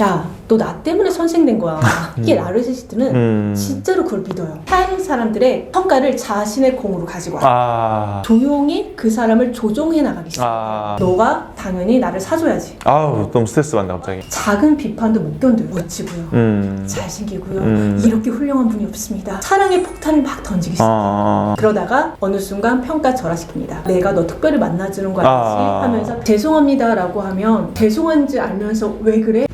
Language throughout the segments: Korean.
야, 너 나 때문에 선생된 거야. 이게 나르시시스트는 진짜로 그걸 믿어요. 타인 사람들의 평가를 자신의 공으로 가지고 와. 조용히 그 사람을 조종해 나가기 시작해. 너가 당연히 나를 사줘야지. 아우, 너무 스트레스 받네 갑자기. 작은 비판도 못 견뎌요. 멋지고요. 잘생기고요. 이렇게 훌륭한 분이 없습니다. 사랑의 폭탄을 막 던지기 시작해요. 그러다가 어느 순간 평가 절하시킵니다. 내가 너 특별히 만나주는 거 아니지? 하면서 죄송합니다 라고 하면 죄송한지 알면서 왜 그래?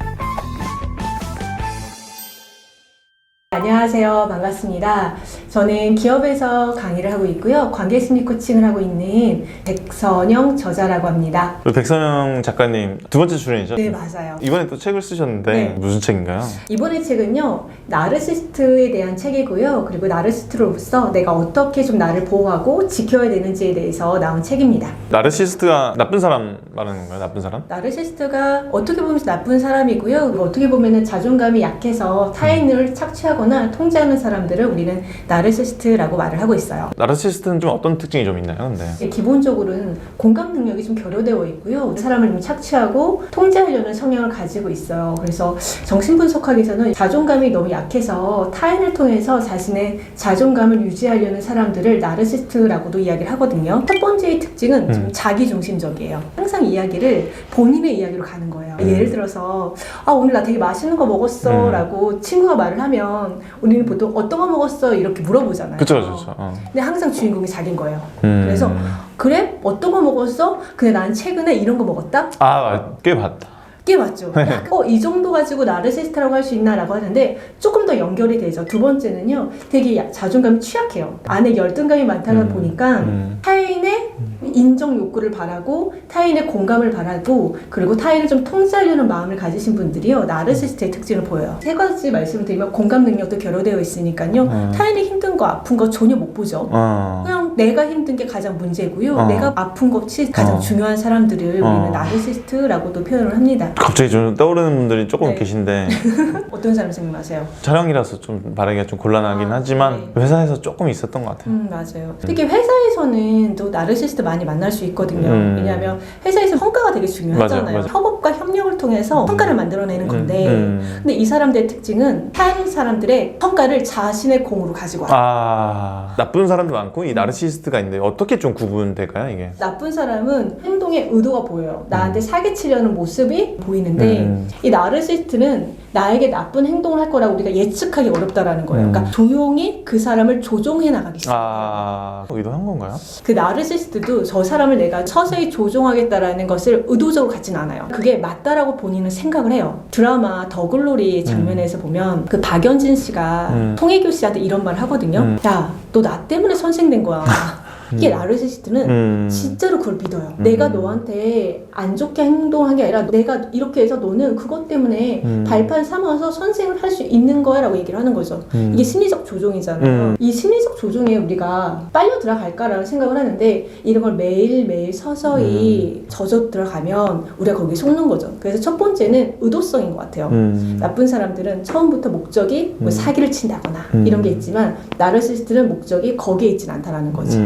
안녕하세요. 반갑습니다. 저는 기업에서 강의를 하고 있고요. 관계심리 코칭을 하고 있는 백선영 저자라고 합니다. 백선영 작가님 두 번째 출연이죠? 네, 맞아요. 이번에 또 책을 쓰셨는데 네. 무슨 책인가요? 이번에 책은요, 나르시스트에 대한 책이고요. 그리고 나르시스트로서 내가 어떻게 좀 나를 보호하고 지켜야 되는지에 대해서 나온 책입니다. 나르시스트가 나쁜 사람 말하는 건가요? 나쁜 사람? 나르시스트가 어떻게 보면 나쁜 사람이고요. 그리고 어떻게 보면 자존감이 약해서 타인을 착취하거나 통제하는 사람들을 우리는 나르시스트라고 말을 하고 있어요. 나르시스트는 좀 어떤 특징이 좀 있나요? 근데 기본적으로는 공감 능력이 좀 결여되어 있고요. 사람을 좀 착취하고 통제하려는 성향을 가지고 있어요. 그래서 정신분석학에서는 자존감이 너무 약해서 타인을 통해서 자신의 자존감을 유지하려는 사람들을 나르시스트라고도 이야기를 하거든요. 첫 번째의 특징은 좀 자기중심적이에요. 항상 이야기를 본인의 이야기로 가는 거예요. 예를 들어서 오늘 나 되게 맛있는 거 먹었어 라고 친구가 말을 하면 우리는 보통 어떤 거 먹었어? 이렇게 물어보잖아요. 그쵸. 근데 항상 주인공이 자기인 거예요. 그래서 그래? 어떤 거 먹었어? 근데 난 최근에 이런 거 먹었다? 꽤 봤다. 꽤 맞죠? 이 정도 가지고 나르시스트라고 할 수 있나 라고 하는데 조금 더 연결이 되죠. 두 번째는요, 되게 자존감이 취약해요. 안에 열등감이 많다가 보니까 타인의 인정 욕구를 바라고 타인의 공감을 바라고 그리고 타인을 좀 통제하려는 마음을 가지신 분들이요, 나르시스트의 특징을 보여요. 세 가지 말씀을 드리면 공감 능력도 결여되어 있으니까요, 타인이 힘든 거 아픈 거 전혀 못 보죠. 그냥 내가 힘든 게 가장 문제고요, 내가 아픈 것이 가장 중요한 사람들을 우리는 나르시스트라고도 표현을 합니다. 갑자기 좀 떠오르는 분들이 조금 계신데 어떤 사람 생각나세요? 촬영이라서 좀 말하기가 좀 곤란하긴 하지만 회사에서 조금 있었던 것 같아요. 맞아요. 특히 회사에서는 또 나르시스트 많이 만날 수 있거든요. 왜냐하면 회사에서 성과가 되게 중요하잖아요. 맞아. 협업과 협력을 통해서 성과를 만들어내는 건데 근데 이 사람들의 특징은 타인 사람들의 성과를 자신의 공으로 가지고 와요. 나쁜 사람도 많고 이 나르시스트가 있는데 어떻게 좀 구분될까요, 이게? 나쁜 사람은 행동에 의도가 보여요. 나한테 사기치려는 모습이 보이는데 이 나르시스트는 나에게 나쁜 행동을 할 거라고 우리가 예측하기 어렵다라는 거예요. 그러니까 조용히 그 사람을 조종해 나가기 시작해요. 의도한 건가요? 그 나르시스트도 저 사람을 내가 서서히 조종하겠다라는 것을 의도적으로 갖진 않아요. 그게 맞다라고 본인은 생각을 해요. 드라마 더 글로리 장면에서 보면 그 박연진 씨가 송혜교 씨한테 이런 말을 하거든요. 야, 너 나 때문에 선생된 거야. 이게 나르시스트는 진짜로 그걸 믿어요. 내가 너한테 안 좋게 행동한 게 아니라 내가 이렇게 해서 너는 그것 때문에 발판 삼아서 선생을 할 수 있는 거야 라고 얘기를 하는 거죠. 이게 심리적 조종이잖아요. 이 심리적 조종에 우리가 빨려 들어갈까라는 생각을 하는데 이런 걸 매일매일 서서히 젖어 들어가면 우리가 거기에 속는 거죠. 그래서 첫 번째는 의도성인 것 같아요. 나쁜 사람들은 처음부터 목적이 뭐 사기를 친다거나 이런 게 있지만 나르시스트는 목적이 거기에 있진 않다라는 거죠.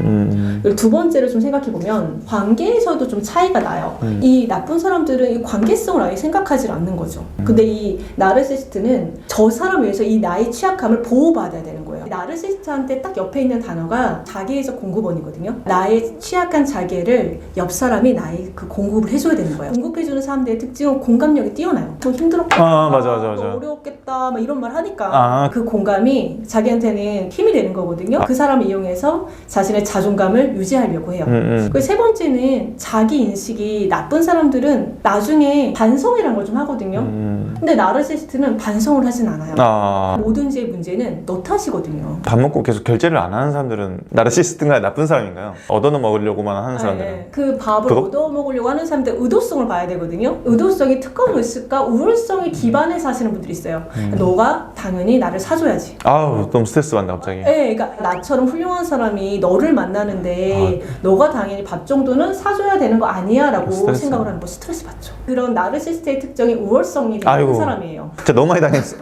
그리고 두 번째를 좀 생각해보면 관계에서도 좀 차이가 나요. 이 나쁜 사람들은 이 관계성을 아예 생각하지 않는 거죠. 근데 이 나르시스트는 저 사람을 위해서 이 나의 취약함을 보호받아야 되는 거예요. 나르시스트한테 딱 옆에 있는 단어가 자기애적 공급원이거든요. 나의 취약한 자기애를 옆 사람이 나의 그 공급을 해줘야 되는 거예요. 공급해주는 사람들의 특징은 공감력이 뛰어나요. 너 힘들었겠다. 맞아. 너 어려웠겠다. 막 이런 말 하니까 그 공감이 자기한테는 힘이 되는 거거든요. 그 사람을 이용해서 자신의 자존감을 유지하려고 해요. 그리고 세 번째는 자기 인식이 나쁜 사람들은 나중에 반성이라는 걸 좀 하거든요. 근데 나르시스트는 반성을 하진 않아요. 뭐든지의 문제는 너 탓이거든요. 밥 먹고 계속 결제를 안 하는 사람들은 나르시스트인가요? 나쁜 사람인가요? 얻어먹으려고만 하는 사람들은? 그 밥을 얻어먹으려고 하는 사람들 의도성을 봐야 되거든요. 의도성이 특권 의식과 우월성에 기반해서 하시는 분들이 있어요. 너가 당연히 나를 사줘야지. 너무 스트레스 받네 갑자기. 그러니까 나처럼 훌륭한 사람이 너를 만나는데 너가 당연히 밥 정도는 사줘야 되는 거 아니야 라고 생각을 하는 거 스트레스 받죠. 그런 나르시스트의 특징이 우월성이 되는 사람이에요. 진짜 너무 많이 당했어.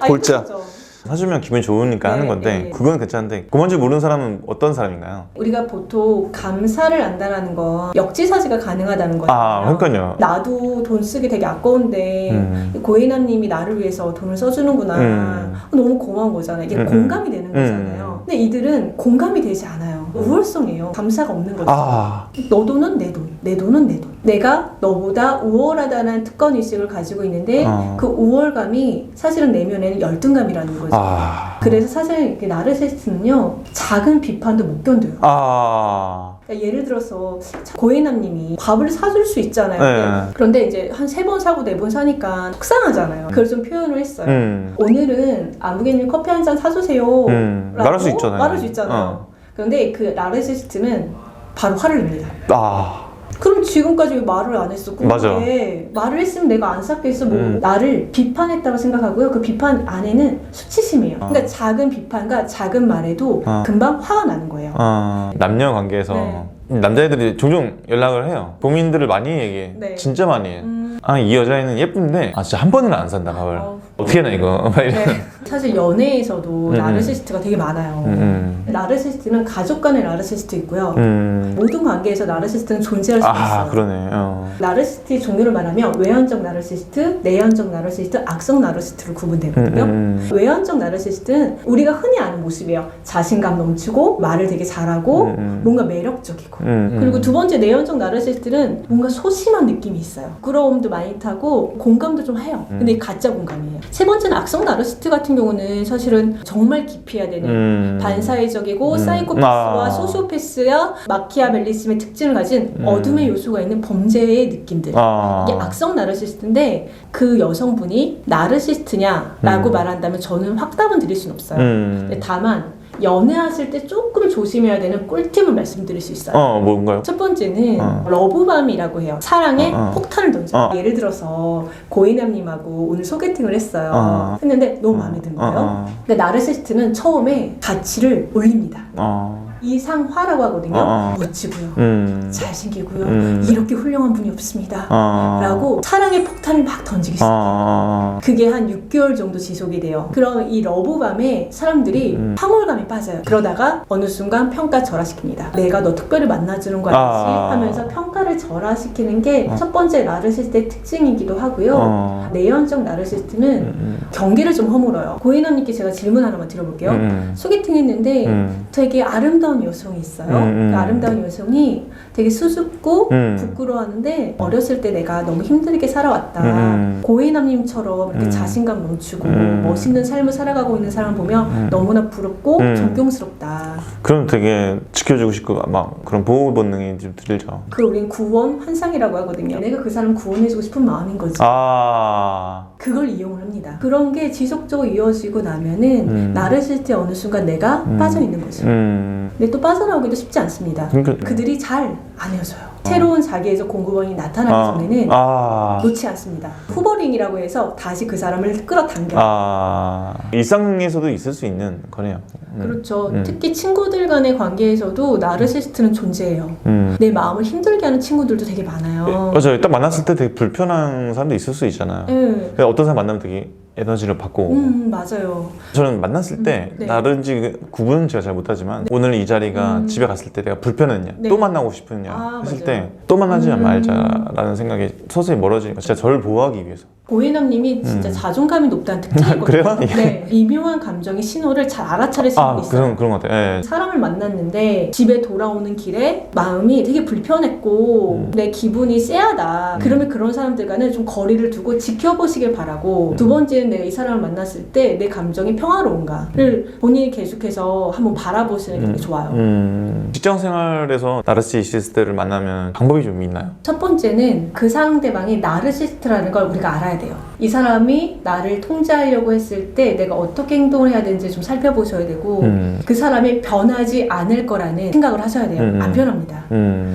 골자. 사주면 기분이 좋으니까 네, 하는 건데 네. 그건 괜찮은데 그 뭔지 모르는 사람은 어떤 사람인가요? 우리가 보통 감사를 안다라는 건 역지사지가 가능하다는 거예요. 아, 그러니까요. 나도 돈 쓰기 되게 아까운데 고혜나님이 나를 위해서 돈을 써주는구나. 너무 고마운 거잖아요. 이게 공감이 되는 거잖아요. 근데 이들은 공감이 되지 않아요. 우월성이에요. 감사가 없는 거죠. 아, 너 돈은 내 돈, 내 돈은 내 돈. 내가 너보다 우월하다는 특권의식을 가지고 있는데 그 우월감이 사실은 내면에는 열등감이라는 거죠. 아, 그래서 사실 이렇게 나르시스트는요, 작은 비판도 못 견뎌요. 아, 그러니까 예를 들어서 고혜남님이 밥을 사줄 수 있잖아요. 네. 그런데 이제 한 3번 사고 4번 사니까 속상하잖아요. 그걸 좀 표현을 했어요. 오늘은 아무개님 커피 한 잔 사주세요. 말할 수 있잖아요. 말할 수 있잖아요. 그런데 그 나르시스트는 바로 화를 냅니다. 아, 그럼 지금까지 왜 말을 안 했어? 맞아. 말을 했으면 내가 안 샀겠어. 나를 비판했다고 생각하고요. 그 비판 안에는 수치심이에요. 그러니까 작은 비판과 작은 말에도 금방 화가 나는 거예요. 남녀 관계에서 네. 남자애들이 종종 연락을 해요. 고민들을 많이 얘기해. 네. 진짜 많이 해. 아, 이 여자애는 예쁜데 진짜 한 번은 안 산다 밥을. 어떻게 해나 이거. 막 이런. 네. 사실 연애에서도 나르시스트가 되게 많아요. 나르시스트는 가족 간의 나르시스트 있고요. 모든 관계에서 나르시스트는 존재할 수 있어요. 그러네. 나르시스트의 종류를 말하면 외연적 나르시스트, 내연적 나르시스트, 악성 나르시스트로 구분되거든요. 외연적 나르시스트는 우리가 흔히 아는 모습이에요. 자신감 넘치고 말을 되게 잘하고 뭔가 매력적이고 그리고 두 번째 내연적 나르시스트는 뭔가 소심한 느낌이 있어요. 부끄러움도 많이 타고 공감도 좀 해요. 근데 가짜 공감이에요. 세 번째는 악성 나르시스트 같은 경우는 사실은 정말 기피해야 되는 반사회적이고 사이코패스와 소시오패스와 마키아벨리즘의 특징을 가진 어둠의 요소가 있는 범죄의 느낌들. 이게 악성 나르시스트인데 그 여성분이 나르시스트냐라고 말한다면 저는 확답은 드릴 수는 없어요. 근데 다만 연애하실 때 조금 조심해야 되는 꿀팁을 말씀드릴 수 있어요. 뭔가요? 첫 번째는 러브밤이라고 해요. 사랑에 폭탄을 던져요. 예를 들어서 고이남님하고 오늘 소개팅을 했어요. 했는데 너무 마음에 든 거예요. 근데 나르시스트는 처음에 가치를 올립니다. 이상화라고 하거든요. 멋지고요. 잘생기고요. 이렇게 훌륭한 분이 없습니다. 라고 사랑의 폭탄을 막 던지기 시작해요. 그게 한 6개월 정도 지속이 돼요. 그럼 이 러브밤에 사람들이 황홀감에 빠져요. 그러다가 어느 순간 평가 절하시킵니다. 내가 너 특별히 만나주는 거 아니지? 하면서 평가를 절하시키는 게 첫 번째 나르시스트의 특징이기도 하고요. 내연적 나르시스트는 경계를 좀 허물어요. 고인원님께 제가 질문 하나만 드려볼게요. 소개팅 했는데 되게 아름다운 여성이 있어요. 그 아름다운 여성이 되게 수줍고 부끄러워하는데 어렸을 때 내가 너무 힘들게 살아왔다. 고혜남님처럼 이렇게 자신감 넘치고 멋있는 삶을 살아가고 있는 사람 보면 너무나 부럽고 존경스럽다. 그럼 되게 지켜주고 싶고 막 그런 보호 본능이 좀 들죠. 그 우린 구원 환상이라고 하거든요. 내가 그 사람 구원해주고 싶은 마음인 거지. 그걸 이용을 합니다. 그런 게 지속적으로 이어지고 나면은 나르시스트의 어느 순간 내가 빠져있는 거죠. 근데 또 빠져나오기도 쉽지 않습니다. 그들이 잘 안 헤어져요. 새로운 자기에서 공급원이 나타나기 전에는 놓지 않습니다. 후버링이라고 해서 다시 그 사람을 끌어당겨요. 일상에서도 있을 수 있는 거네요. 그렇죠. 특히 친구들 간의 관계에서도 나르시스트는 존재해요. 내 마음을 힘들게 하는 친구들도 되게 많아요. 맞아요. 딱 만났을 때 되게 불편한 사람도 있을 수 있잖아요. 어떤 사람 만나면 되게 에너지를 받고 맞아요. 저는 만났을 때 나른지 구분은 제가 잘 못하지만 오늘 이 자리가 집에 갔을 때 내가 불편했냐 또 만나고 싶으냐 했을 때 또 만나지 말자라는 생각이 서서히 멀어지니까 진짜 저를 보호하기 위해서 고혜남님이 진짜 자존감이 높다는 특징이거든요. 그래요? 네. 미묘한 감정의 신호를 잘 알아차리시는 게 있어요. 그런 것 같아요. 네. 사람을 만났는데 집에 돌아오는 길에 마음이 되게 불편했고 내 기분이 쎄하다. 그러면 그런 사람들과는 좀 거리를 두고 지켜보시길 바라고 두 번째는 내가 이 사람을 만났을 때 내 감정이 평화로운가를 본인이 계속해서 한번 바라보시는 게 좋아요. 직장 생활에서 나르시시스트를 만나면 방법이 좀 있나요? 첫 번째는 그 상대방이 나르시스트라는 걸 우리가 알아야 돼요. 이 사람이 나를 통제하려고 했을 때 내가 어떻게 행동을 해야 되는지 좀 살펴보셔야 되고 그 사람이 변하지 않을 거라는 생각을 하셔야 돼요. 안 변합니다.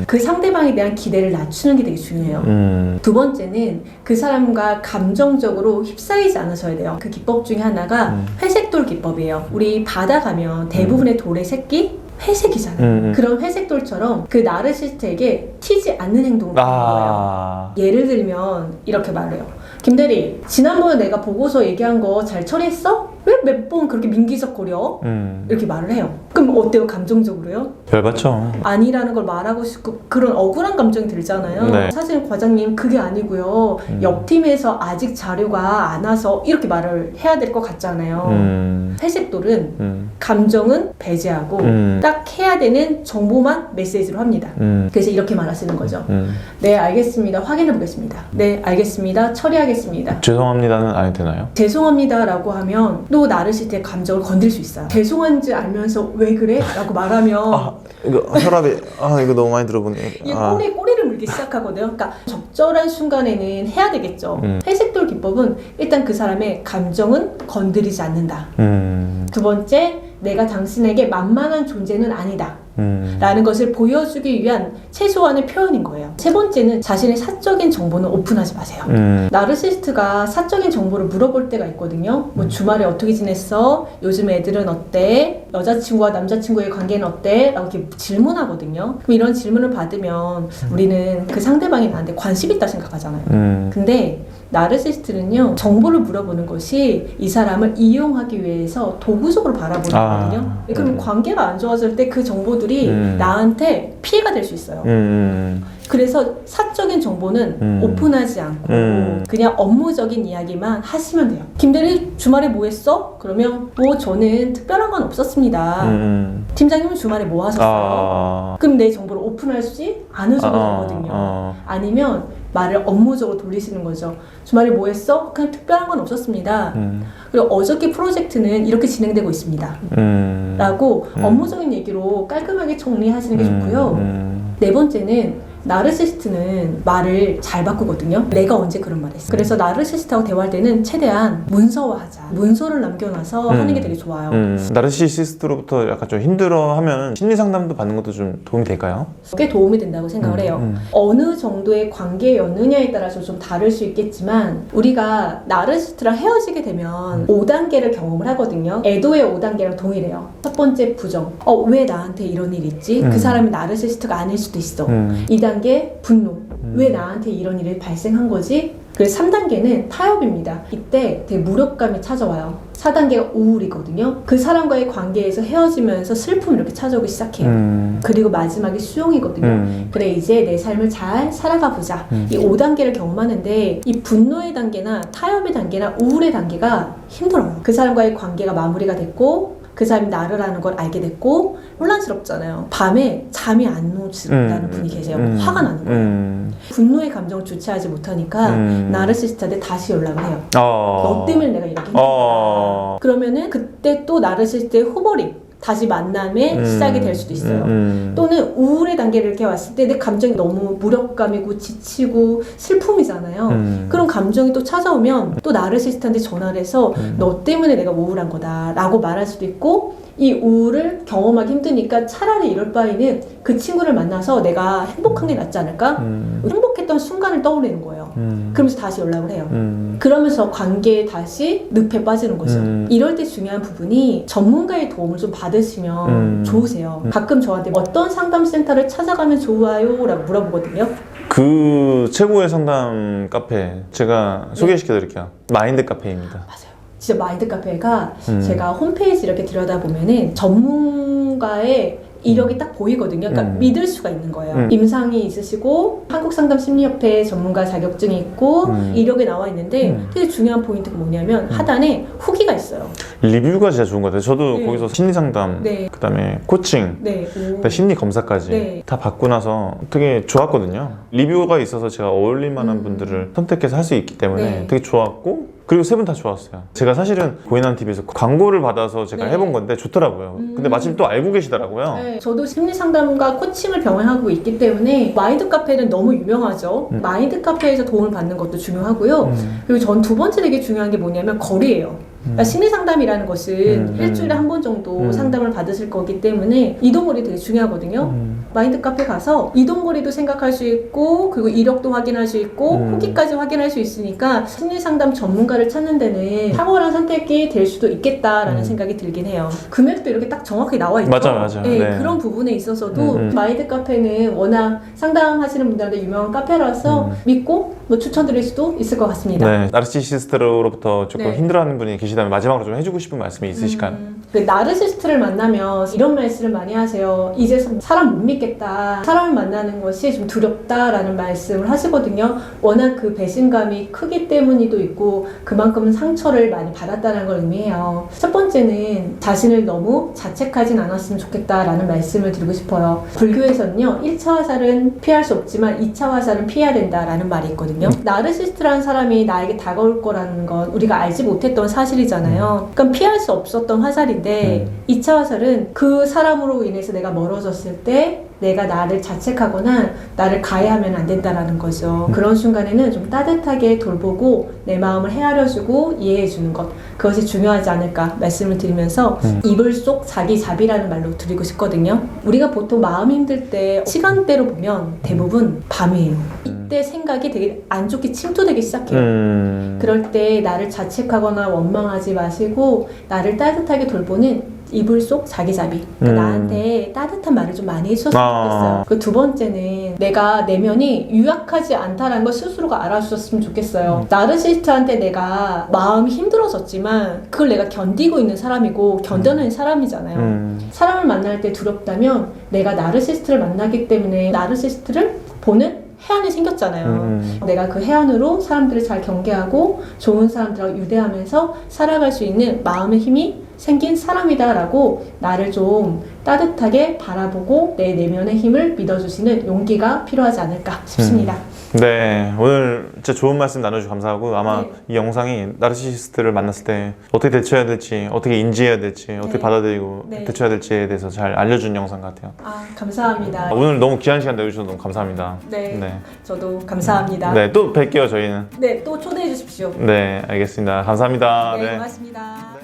그 상대방에 대한 기대를 낮추는 게 되게 중요해요. 두 번째는 그 사람과 감정적으로 휩싸이지 않으셔야 돼요. 그 기법 중에 하나가 회색돌 기법이에요. 우리 바다 가면 대부분의 돌의 색이 회색이잖아요. 그런 회색돌처럼 그 나르시스트에게 튀지 않는 행동을 하는 거예요. 예를 들면 이렇게 말해요. 김대리, 지난번에 내가 보고서 얘기한 거 잘 처리했어? 왜 몇 번 그렇게 민기적거려? 이렇게 말을 해요. 그럼 어때요? 감정적으로요? 열받죠. 아니라는 걸 말하고 싶고 그런 억울한 감정이 들잖아요. 네. 사실 과장님 그게 아니고요. 옆 팀에서 아직 자료가 안 와서 이렇게 말을 해야 될 것 같잖아요. 회색돌은 감정은 배제하고 딱 해야 되는 정보만 메시지로 합니다. 그래서 이렇게 말하시는 거죠. 네, 알겠습니다. 확인해 보겠습니다. 네, 알겠습니다. 처리하겠습니다. 죄송합니다는 안 해도 되나요? 죄송합니다라고 하면 또 나르시스트의 감정을 건들 수 있어요. 죄송한지 알면서 왜 그래? 라고 말하면 이거 혈압이 이거 너무 많이 들어보네. 이 꼬리를 물기 시작하거든요. 그러니까 적절한 순간에는 해야 되겠죠. 회색돌 기법은 일단 그 사람의 감정은 건드리지 않는다. 두 번째, 내가 당신에게 만만한 존재는 아니다. 라는 것을 보여주기 위한 최소한의 표현인 거예요. 세 번째는 자신의 사적인 정보는 오픈하지 마세요. 나르시스트가 사적인 정보를 물어볼 때가 있거든요. 뭐 주말에 어떻게 지냈어? 요즘 애들은 어때? 여자친구와 남자친구의 관계는 어때? 라고 이렇게 질문하거든요. 그럼 이런 질문을 받으면 우리는 그 상대방이 나한테 관심 있다 생각하잖아요. 근데 나르시스트는요, 정보를 물어보는 것이 이 사람을 이용하기 위해서 도구적으로 바라보는 거거든요. 그럼 관계가 안 좋아질 때 그 정보들이 나한테 피해가 될 수 있어요. 그래서 사적인 정보는 오픈하지 않고 그냥 업무적인 이야기만 하시면 돼요. 김대리 주말에 뭐 했어? 그러면 뭐 저는 특별한 건 없었습니다. 팀장님은 주말에 뭐 하셨어요? 그럼 내 정보를 오픈하지 않으셔도 되거든요. 아니면 말을 업무적으로 돌리시는 거죠. 주말에 뭐 했어? 그냥 특별한 건 없었습니다. 그리고 어저께 프로젝트는 이렇게 진행되고 있습니다. 라고 업무적인 얘기로 깔끔하게 정리하시는 게 좋고요. 네 번째는 나르시스트는 말을 잘 바꾸거든요. 내가 언제 그런 말 했어? 그래서 나르시스트하고 대화할 때는 최대한 문서화하자. 문서를 남겨놔서 하는 게 되게 좋아요. 나르시시스트로부터 약간 좀 힘들어하면 심리 상담도 받는 것도 좀 도움이 될까요? 꽤 도움이 된다고 생각을 해요. 어느 정도의 관계였느냐에 따라서 좀 다를 수 있겠지만 우리가 나르시스트랑 헤어지게 되면 5단계를 경험을 하거든요. 애도의 5단계랑 동일해요. 첫 번째 부정. 왜 나한테 이런 일이 있지? 그 사람이 나르시스트가 아닐 수도 있어. 2단계 분노. 왜 나한테 이런 일이 발생한 거지? 그리고 3단계는 타협입니다. 이때 되게 무력감이 찾아와요. 4단계가 우울이거든요. 그 사람과의 관계에서 헤어지면서 슬픔이 이렇게 찾아오기 시작해요. 그리고 마지막이 수용이거든요. 그래, 이제 내 삶을 잘 살아가 보자. 이 5단계를 경험하는데 이 분노의 단계나 타협의 단계나 우울의 단계가 힘들어요. 그 사람과의 관계가 마무리가 됐고 그 사람이 나르라는 걸 알게 됐고 혼란스럽잖아요. 밤에 잠이 안 오신다는 분이 계세요. 화가 나는 거예요. 분노의 감정을 주체하지 못하니까 나르시스트한테 다시 연락을 해요. 너 때문에 내가 이렇게 힘들다. 그러면은 그때 또 나르시스트의 후보리 다시 만남의 시작이 될 수도 있어요. 또는 우울의 단계를 이렇게 왔을 때 내 감정이 너무 무력감이고 지치고 슬픔이잖아요. 그런 감정이 또 찾아오면 또 나르시스트한테 전화를 해서 너 때문에 내가 우울한 거다 라고 말할 수도 있고 이 우울을 경험하기 힘드니까 차라리 이럴 바에는 그 친구를 만나서 내가 행복한 게 낫지 않을까? 행복했던 순간을 떠올리는 거예요. 그러면서 다시 연락을 해요. 그러면서 관계에 다시 늪에 빠지는 거죠. 이럴 때 중요한 부분이 전문가의 도움을 좀 받으시면 좋으세요. 가끔 저한테 어떤 상담센터를 찾아가면 좋아요? 라고 물어보거든요. 그 최고의 상담 카페 제가 소개시켜 드릴게요. 마인드 카페입니다. 맞아요. 진짜 마인드 카페가 제가 홈페이지 이렇게 들여다보면은 전문가의 이력이 딱 보이거든요. 그러니까 믿을 수가 있는 거예요. 임상이 있으시고 한국상담심리협회 전문가 자격증이 있고 이력에 나와 있는데 되게 중요한 포인트가 뭐냐면 하단에 후기가 있어요. 리뷰가 진짜 좋은 것 같아요. 저도 네. 거기서 심리상담, 네. 그다음에 코칭, 네. 그다음에 심리검사까지 네. 다 받고 나서 되게 좋았거든요. 리뷰가 있어서 제가 어울릴 만한 분들을 선택해서 할 수 있기 때문에 네. 되게 좋았고 그리고 세 분 다 좋았어요. 제가 사실은 고인한TV에서 광고를 받아서 제가 네. 해본 건데 좋더라고요. 근데 마침 또 알고 계시더라고요. 네, 저도 심리상담과 코칭을 병행하고 있기 때문에 마인드 카페는 너무 유명하죠. 마인드 카페에서 도움을 받는 것도 중요하고요. 그리고 전 두 번째 되게 중요한 게 뭐냐면 거리예요. 그러니까 심리상담이라는 것은 일주일에 한 번 정도 상담을 받으실 거기 때문에 이동거리 되게 중요하거든요. 마인드 카페 가서 이동거리도 생각할 수 있고 그리고 이력도 확인할 수 있고 후기까지 확인할 수 있으니까 심리상담 전문가를 찾는 데는 탁월한 선택이 될 수도 있겠다라는 생각이 들긴 해요. 금액도 이렇게 딱 정확하게 나와 있죠. 맞아요. 네, 네. 그런 부분에 있어서도 마인드 카페는 워낙 상담하시는 분들한테 유명한 카페라서 믿고 뭐 추천드릴 수도 있을 것 같습니다. 네, 나르시시스트로부터 조금 네. 힘들어하는 분이 계시다면 마지막으로 좀 해주고 싶은 말씀이 있으실까요? 그 나르시스트를 만나면 이런 말씀을 많이 하세요. 이제 사람 못 믿겠다. 사람을 만나는 것이 좀 두렵다라는 말씀을 하시거든요. 워낙 그 배신감이 크기 때문이도 있고 그만큼 상처를 많이 받았다는 걸 의미해요. 첫 번째는 자신을 너무 자책하진 않았으면 좋겠다라는 말씀을 드리고 싶어요. 불교에서는요, 1차 화살은 피할 수 없지만 2차 화살은 피해야 된다라는 말이 있거든요. 나르시스트라는 사람이 나에게 다가올 거라는 건 우리가 알지 못했던 사실이잖아요. 그럼 피할 수 없었던 화살인데 2차 화살은 그 사람으로 인해서 내가 멀어졌을 때 내가 나를 자책하거나 나를 가해하면 안 된다라는 거죠. 그런 순간에는 좀 따뜻하게 돌보고 내 마음을 헤아려주고 이해해주는 것, 그것이 중요하지 않을까 말씀을 드리면서 이불 속 자기자비라는 말로 드리고 싶거든요. 우리가 보통 마음 힘들 때 시간대로 보면 대부분 밤이에요. 이때 생각이 되게 안 좋게 침투되기 시작해요. 그럴 때 나를 자책하거나 원망하지 마시고 나를 따뜻하게 돌보는 이불 속 자기자비. 그러니까 나한테 따뜻한 말을 좀 많이 해줬으면 좋겠어요. 그 두 번째는 내가 내면이 유약하지 않다라는 걸 스스로가 알아주셨으면 좋겠어요. 나르시스트한테 내가 마음이 힘들어졌지만 그걸 내가 견디고 있는 사람이고 견뎌내는 사람이잖아요. 사람을 만날 때 두렵다면 내가 나르시스트를 만나기 때문에 나르시스트를 보는 해안이 생겼잖아요. 내가 그 해안으로 사람들을 잘 경계하고 좋은 사람들하고 유대하면서 살아갈 수 있는 마음의 힘이 생긴 사람이다라고 나를 좀 따뜻하게 바라보고 내 내면의 힘을 믿어주시는 용기가 필요하지 않을까 싶습니다. 네, 오늘 진짜 좋은 말씀 나눠주셔서 감사하고 아마 네. 이 영상이 나르시시스트를 만났을 때 어떻게 대처해야 될지, 어떻게 인지해야 될지, 어떻게 네. 받아들이고 네. 대처해야 될지에 대해서 잘 알려준 영상 같아요. 아, 감사합니다. 오늘 너무 귀한 시간 내주셔서 너무 감사합니다. 네, 네, 저도 감사합니다. 네, 또 뵐게요 저희는. 네, 또 초대해 주십시오. 네, 알겠습니다. 감사합니다. 네, 고맙습니다.